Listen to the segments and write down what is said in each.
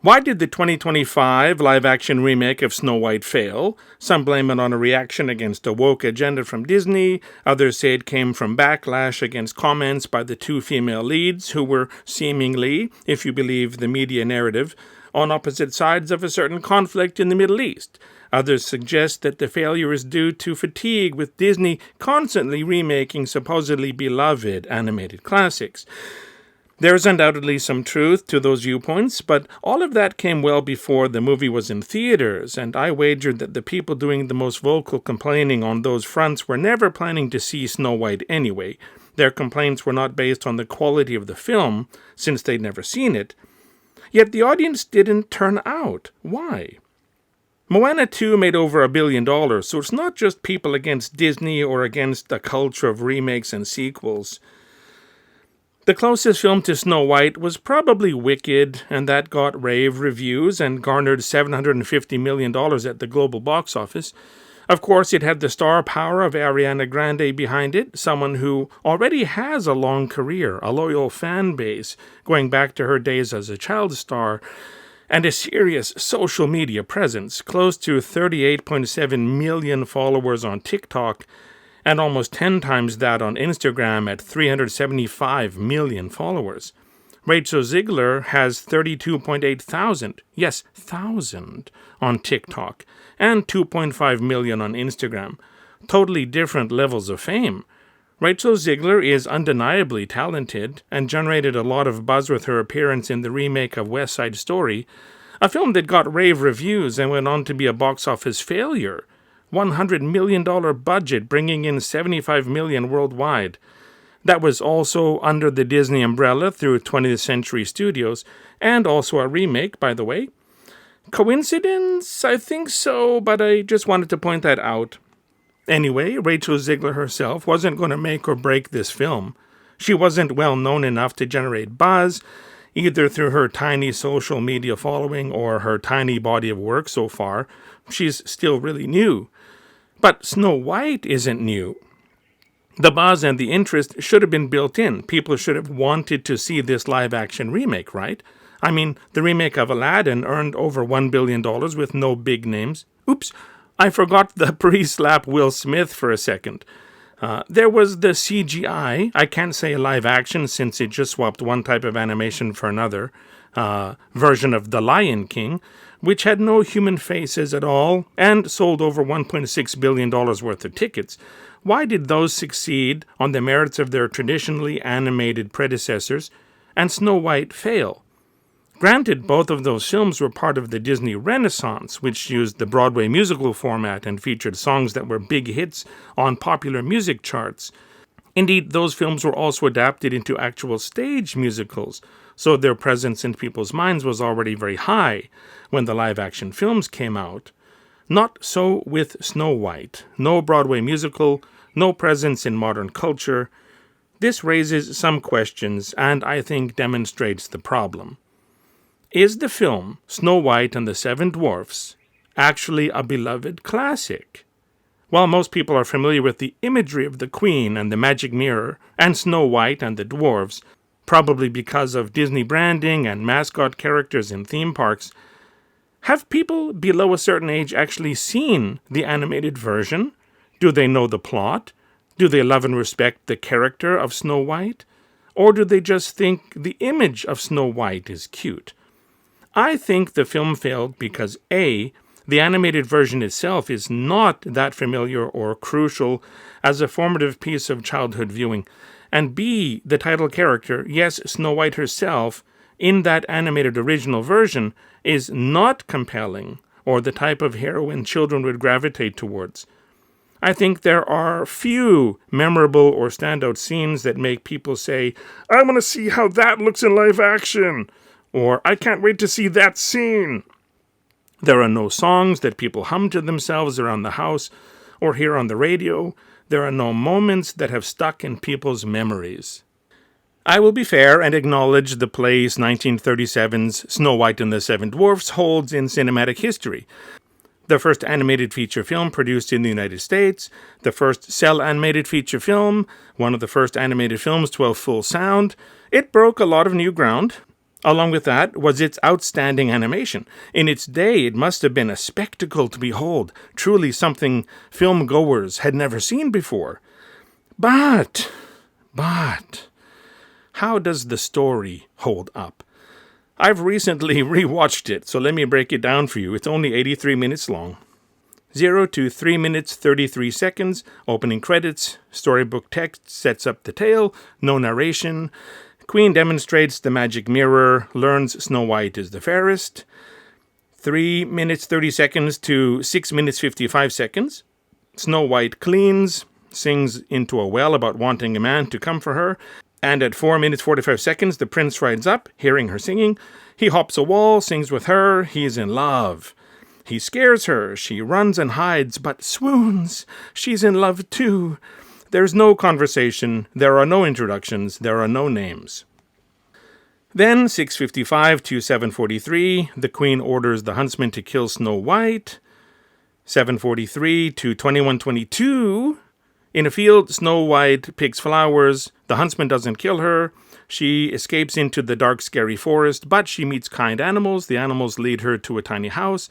Why did the 2025 live-action remake of Snow White fail? Some blame it on a reaction against a woke agenda from Disney. Others say it came from backlash against comments by the two female leads who were seemingly, if you believe the media narrative, on opposite sides of a certain conflict in the Middle East. Others suggest that the failure is due to fatigue with Disney constantly remaking supposedly beloved animated classics. There's undoubtedly some truth to those viewpoints, but all of that came well before the movie was in theaters, and I wagered that the people doing the most vocal complaining on those fronts were never planning to see Snow White anyway. Their complaints were not based on the quality of the film, since they'd never seen it. Yet the audience didn't turn out. Why? Moana 2 made over $1 billion, so it's not just people against Disney or against a culture of remakes and sequels. The closest film to Snow White was probably Wicked, and that got rave reviews and garnered $750 million at the global box office. Of course, it had the star power of Ariana Grande behind it, someone who already has a long career, a loyal fan base, going back to her days as a child star, and a serious social media presence, close to 38.7 million followers on TikTok, and almost 10 times that on Instagram at 375 million followers. Rachel Ziegler has 32.8 thousand, yes, thousand, on TikTok, and 2.5 million on Instagram. Totally different levels of fame. Rachel Ziegler is undeniably talented and generated a lot of buzz with her appearance in the remake of West Side Story, a film that got rave reviews and went on to be a box office failure. $100 million budget, bringing in $75 million worldwide. That was also under the Disney umbrella through 20th Century Studios, and also a remake, by the way. Coincidence? I think so, but I just wanted to point that out. Anyway, Rachel Ziegler herself wasn't going to make or break this film. She wasn't well known enough to generate buzz, either through her tiny social media following or her tiny body of work so far. She's still really new. But Snow White isn't new. The buzz and the interest should have been built in. People should have wanted to see this live-action remake, right? I mean, the remake of Aladdin earned over $1 billion with no big names. Oops, I forgot the pre-slap Will Smith for a second. There was the CGI. I can't say live-action since it just swapped one type of animation for another. Version of The Lion King, which had no human faces at all and sold over $1.6 billion worth of tickets. Why did those succeed on the merits of their traditionally animated predecessors and Snow White fail? Granted, both of those films were part of the Disney Renaissance, which used the Broadway musical format and featured songs that were big hits on popular music charts. Indeed, those films were also adapted into actual stage musicals, so their presence in people's minds was already very high when the live-action films came out. Not so with Snow White. No Broadway musical, no presence in modern culture. This raises some questions and I think demonstrates the problem. Is the film Snow White and the Seven Dwarfs actually a beloved classic? While most people are familiar with the imagery of the Queen and the Magic Mirror and Snow White and the Dwarves, probably because of Disney branding and mascot characters in theme parks, have people below a certain age actually seen the animated version? Do they know the plot? Do they love and respect the character of Snow White? Or do they just think the image of Snow White is cute? I think the film failed because A, the animated version itself is not that familiar or crucial as a formative piece of childhood viewing, and B, the title character, yes, Snow White herself, in that animated original version, is not compelling or the type of heroine children would gravitate towards. I think there are few memorable or standout scenes that make people say, I want to see how that looks in live action, or I can't wait to see that scene. There are no songs that people hum to themselves around the house or hear on the radio. There are no moments that have stuck in people's memories. I will be fair and acknowledge the play's 1937's Snow White and the Seven Dwarfs holds in cinematic history. The first animated feature film produced in the United States, the first cel animated feature film, one of the first animated films to have full sound. It broke a lot of new ground. Along with that was its outstanding animation. In its day, it must have been a spectacle to behold, truly something film goers had never seen before. But, how does the story hold up? I've recently rewatched it, so let me break it down for you. It's only 83 minutes long. 0 to 3 minutes 33 seconds, opening credits, storybook text sets up the tale, no narration. Queen demonstrates the magic mirror, learns Snow White is the fairest. 3 minutes 30 seconds to 6 minutes 55 seconds. Snow White cleans, sings into a well about wanting a man to come for her. And at 4 minutes 45 seconds, the prince rides up, hearing her singing. He hops a wall, sings with her. He's in love. He scares her. She runs and hides, but swoons. She's in love too. There's no conversation. There are no introductions. There are no names. Then, 6:55 to 7:43, the queen orders the huntsman to kill Snow White. 7:43 to 21:22, in a field, Snow White picks flowers. The huntsman doesn't kill her. She escapes into the dark, scary forest, but she meets kind animals. The animals lead her to a tiny house.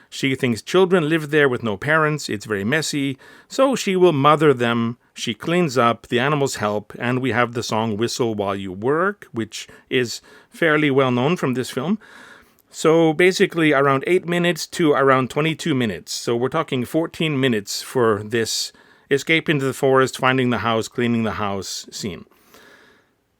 She thinks children live there with no parents. It's very messy, so she will mother them. She cleans up, the animals help, and we have the song Whistle While You Work, which is fairly well known from this film. So basically around 8 minutes to around 22 minutes. So we're talking 14 minutes for this escape into the forest, finding the house, cleaning the house scene.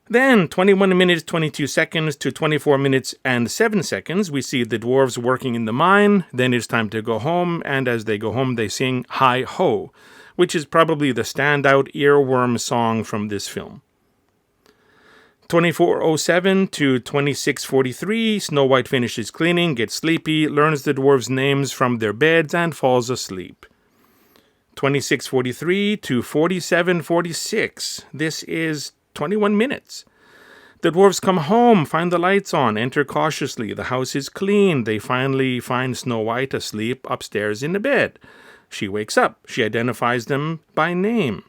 Then, 21 minutes, 22 seconds to 24 minutes and 7 seconds, we see the dwarves working in the mine. Then it's time to go home, and as they go home, they sing Hi-Ho, which is probably the standout earworm song from this film. 24:07 to 26:43, Snow White finishes cleaning, gets sleepy, learns the dwarves' names from their beds, and falls asleep. 26:43 to 47:46, this is 21 minutes. The dwarves come home, find the lights on, enter cautiously. The house is clean. They finally find Snow White asleep upstairs in the bed. She wakes up. She identifies them by name.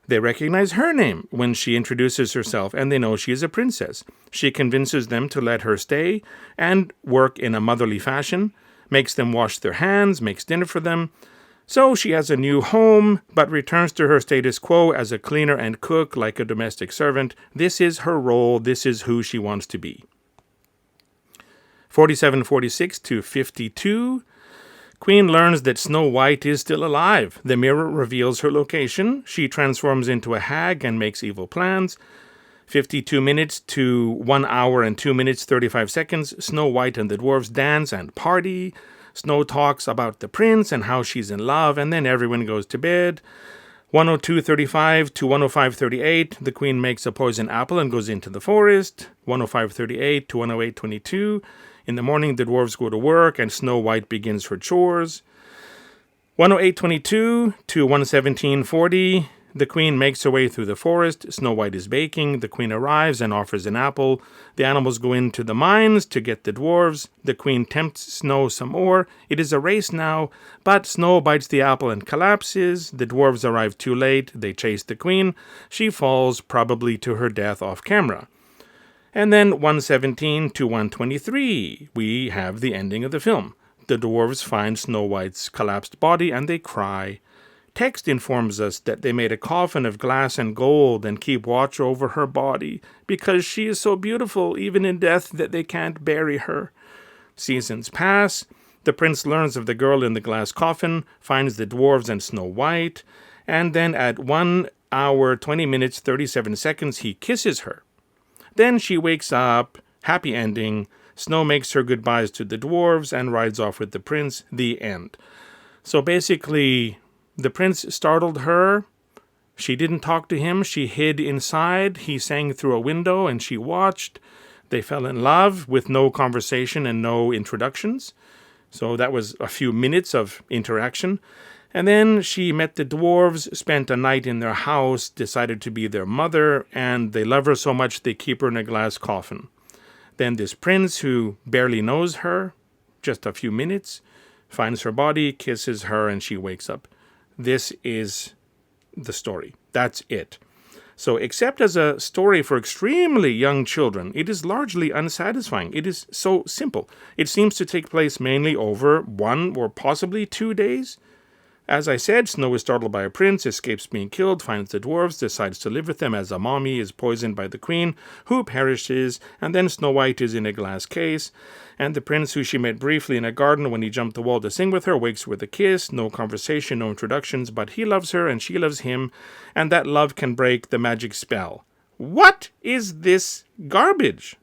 They recognize her name when she introduces herself, and they know she is a princess. She convinces them to let her stay and work in a motherly fashion, makes them wash their hands, makes dinner for them. So she has a new home, but returns to her status quo as a cleaner and cook like a domestic servant. This is her role. This is who she wants to be. 47:46 to 52. Queen learns that Snow White is still alive. The mirror reveals her location. She transforms into a hag and makes evil plans. 52 minutes to 1 hour and 2 minutes 35 seconds. Snow White and the dwarves dance and party. Snow talks about the prince and how she's in love, and then everyone goes to bed. 102:35 to 105:38, the queen makes a poison apple and goes into the forest. 105:38 to 108:22, in the morning the dwarves go to work and Snow White begins her chores. 108:22 to 117:40, the queen makes her way through the forest. Snow White is baking. The queen arrives and offers an apple. The animals go into the mines to get the dwarves. The queen tempts Snow some more. It is a race now, but Snow bites the apple and collapses. The dwarves arrive too late. They chase the queen. She falls, probably to her death off camera. And then 117 to 123, we have the ending of the film. The dwarves find Snow White's collapsed body and they cry. Text informs us that they made a coffin of glass and gold and keep watch over her body because she is so beautiful even in death that they can't bury her. Seasons pass. The prince learns of the girl in the glass coffin, finds the dwarves and Snow White, and then at 1 hour 20 minutes 37 seconds he kisses her. Then she wakes up. Happy ending. Snow makes her goodbyes to the dwarves and rides off with the prince. The end. So basically, the prince startled her. She didn't talk to him. She hid inside. He sang through a window and she watched. They fell in love with no conversation and no introductions. So that was a few minutes of interaction. And then she met the dwarves, spent a night in their house, decided to be their mother, and they love her so much they keep her in a glass coffin. Then this prince, who barely knows her, just a few minutes, finds her body, kisses her, and she wakes up. This is the story. That's it. So, except as a story for extremely young children, it is largely unsatisfying. It is so simple. It seems to take place mainly over 1 or possibly 2 days. As I said, Snow is startled by a prince, escapes being killed, finds the dwarves, decides to live with them as a mommy is poisoned by the queen, who perishes, and then Snow White is in a glass case, and the prince, who she met briefly in a garden when he jumped the wall to sing with her, wakes with a kiss, no conversation, no introductions, but he loves her and she loves him, and that love can break the magic spell. What is this garbage?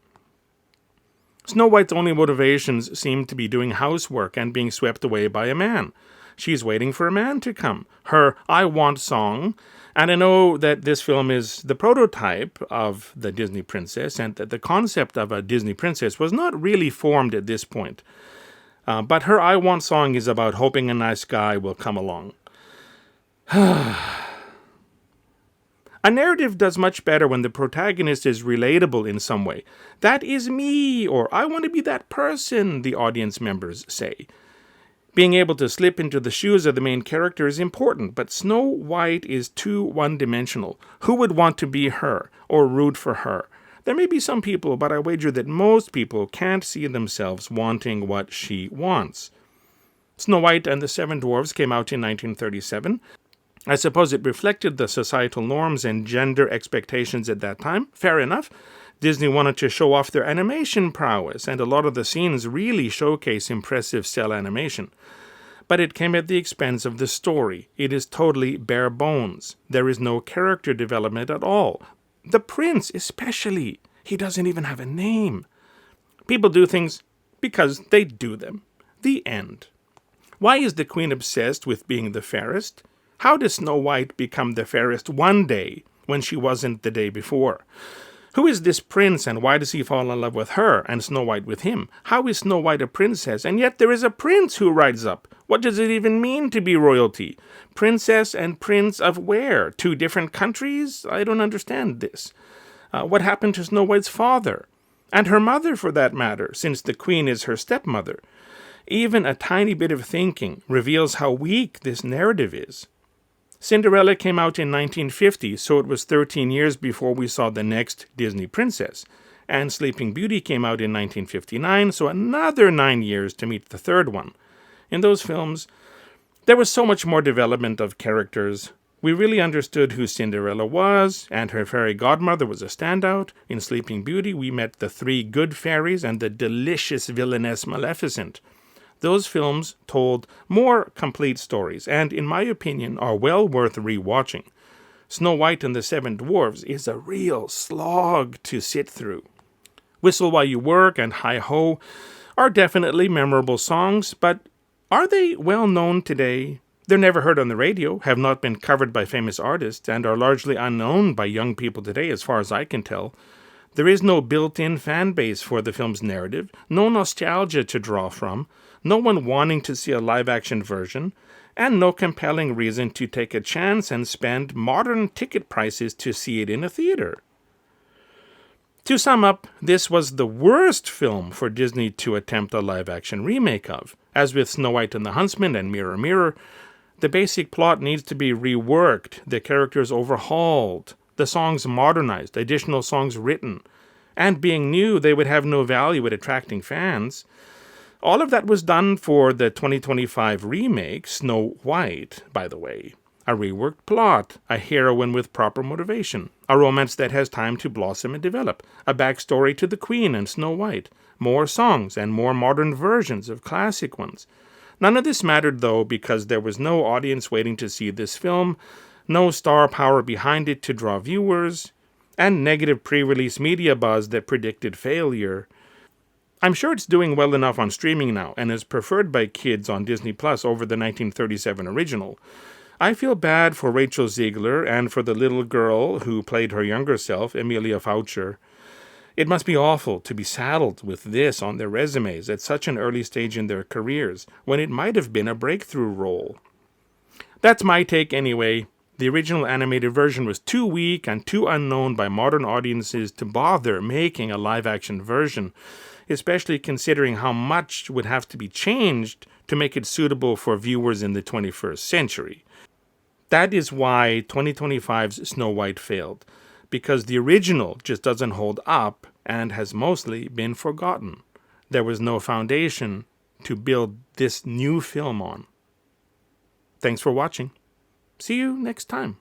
Snow White's only motivations seem to be doing housework and being swept away by a man. She's waiting for a man to come. Her I Want song, and I know that this film is the prototype of the Disney princess, and that the concept of a Disney princess was not really formed at this point. But her I Want song is about hoping a nice guy will come along. A narrative does much better when the protagonist is relatable in some way. That is me, or I want to be that person, the audience members say. Being able to slip into the shoes of the main character is important, but Snow White is too one-dimensional. Who would want to be her or root for her? There may be some people, but I wager that most people can't see themselves wanting what she wants. Snow White and the Seven Dwarfs came out in 1937. I suppose it reflected the societal norms and gender expectations at that time. Fair enough. Disney wanted to show off their animation prowess, and a lot of the scenes really showcase impressive cell animation. But it came at the expense of the story. It is totally bare bones. There is no character development at all. The prince, especially. He doesn't even have a name. People do things because they do them. The end. Why is the queen obsessed with being the fairest? How does Snow White become the fairest one day when she wasn't the day before? Who is this prince, and why does he fall in love with her and Snow White with him? How is Snow White a princess, and yet there is a prince who rides up? What does it even mean to be royalty? Princess and prince of where? 2 different countries? I don't understand this. What happened to Snow White's father? And her mother, for that matter, since the queen is her stepmother. Even a tiny bit of thinking reveals how weak this narrative is. Cinderella came out in 1950, so it was 13 years before we saw the next Disney princess. And Sleeping Beauty came out in 1959, so another 9 years to meet the third one. In those films, there was so much more development of characters. We really understood who Cinderella was, and her fairy godmother was a standout. In Sleeping Beauty, we met the 3 good fairies and the delicious villainess Maleficent. Those films told more complete stories, and in my opinion are well worth rewatching. Snow White and the Seven Dwarfs is a real slog to sit through. Whistle While You Work and Hi Ho are definitely memorable songs, but are they well known today? They're never heard on the radio, have not been covered by famous artists, and are largely unknown by young people today as far as I can tell. There is no built-in fan base for the film's narrative, no nostalgia to draw from, no one wanting to see a live-action version, and no compelling reason to take a chance and spend modern ticket prices to see it in a theater. To sum up, this was the worst film for Disney to attempt a live-action remake of. As with Snow White and the Huntsman and Mirror, Mirror, the basic plot needs to be reworked, the characters overhauled, the songs modernized, additional songs written, and being new, they would have no value at attracting fans. All of that was done for the 2025 remake, Snow White, by the way. A reworked plot, a heroine with proper motivation, a romance that has time to blossom and develop, a backstory to the Queen and Snow White, more songs and more modern versions of classic ones. None of this mattered, though, because there was no audience waiting to see this film, no star power behind it to draw viewers, and negative pre-release media buzz that predicted failure. I'm sure it's doing well enough on streaming now, and is preferred by kids on Disney Plus over the 1937 original. I feel bad for Rachel Ziegler and for the little girl who played her younger self, Emilia Foucher. It must be awful to be saddled with this on their resumes at such an early stage in their careers, when it might have been a breakthrough role. That's my take anyway. The original animated version was too weak and too unknown by modern audiences to bother making a live-action version, especially considering how much would have to be changed to make it suitable for viewers in the 21st century. That is why 2025's Snow White failed. because the original just doesn't hold up and has mostly been forgotten. There was no foundation to build this new film on. Thanks for watching. See you next time.